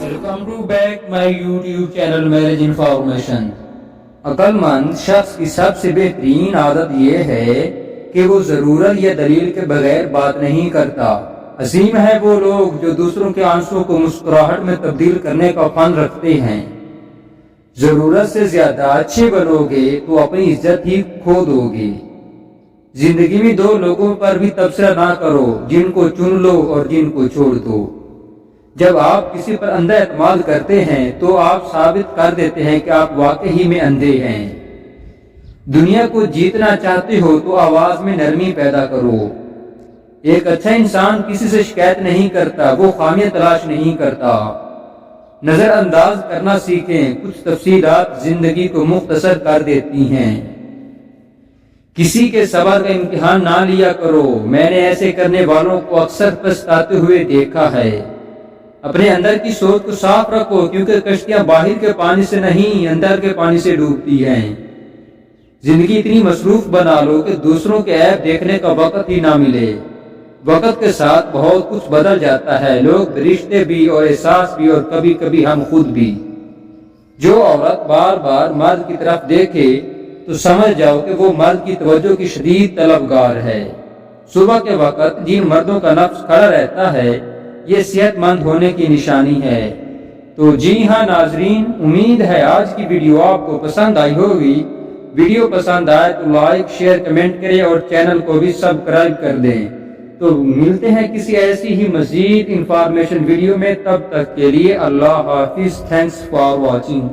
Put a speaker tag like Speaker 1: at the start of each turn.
Speaker 1: Welcome to back my YouTube channel marriage information. عقل مند شخص کی سب سے بہترین عادت یہ ہے کہ وہ ضرورت یا دلیل کے بغیر بات نہیں کرتا۔ عظیم ہے وہ لوگ جو دوسروں کے آنسوں کو مسکراہٹ میں تبدیل کرنے کا فن رکھتے ہیں۔ ضرورت سے زیادہ اچھے بنو گے تو اپنی عزت ہی کھو دو گے۔ زندگی میں دو لوگوں پر بھی تبصرہ نہ کرو، جن کو چن لو اور جن کو چھوڑ دو۔ جب آپ کسی پر اندھا اعتماد کرتے ہیں تو آپ ثابت کر دیتے ہیں کہ آپ واقعی میں اندھے ہیں۔ دنیا کو جیتنا چاہتے ہو تو آواز میں نرمی پیدا کرو۔ ایک اچھا انسان کسی سے شکایت نہیں کرتا، وہ خامیاں تلاش نہیں کرتا۔ نظر انداز کرنا سیکھیں، کچھ تفصیلات زندگی کو مختصر کر دیتی ہیں۔ کسی کے صبر کا امتحان نہ لیا کرو، میں نے ایسے کرنے والوں کو اکثر پچھتاتے ہوئے دیکھا ہے۔ اپنے اندر کی سوچ کو صاف رکھو، کیونکہ کشتیاں باہر کے پانی سے نہیں اندر کے پانی سے ڈوبتی ہیں۔ زندگی اتنی مصروف بنا لو کہ دوسروں کے عیب دیکھنے کا وقت ہی نہ ملے۔ وقت کے ساتھ بہت کچھ بدل جاتا ہے، لوگ، رشتے بھی اور احساس بھی، اور کبھی کبھی ہم خود بھی۔ جو عورت بار بار مرد کی طرف دیکھے تو سمجھ جاؤ کہ وہ مرد کی توجہ کی شدید طلبگار ہے۔ صبح کے وقت جن مردوں کا نفس کھڑا رہتا ہے، یہ صحت مند ہونے کی نشانی ہے۔ تو جی ہاں ناظرین، امید ہے آج کی ویڈیو آپ کو پسند آئی ہوگی۔ ویڈیو پسند آئے تو لائک، شیئر، کمنٹ کریں اور چینل کو بھی سبسکرائب کر دیں۔ تو ملتے ہیں کسی ایسی ہی مزید انفارمیشن ویڈیو میں، تب تک کے لیے اللہ حافظ۔ Thanks for watching.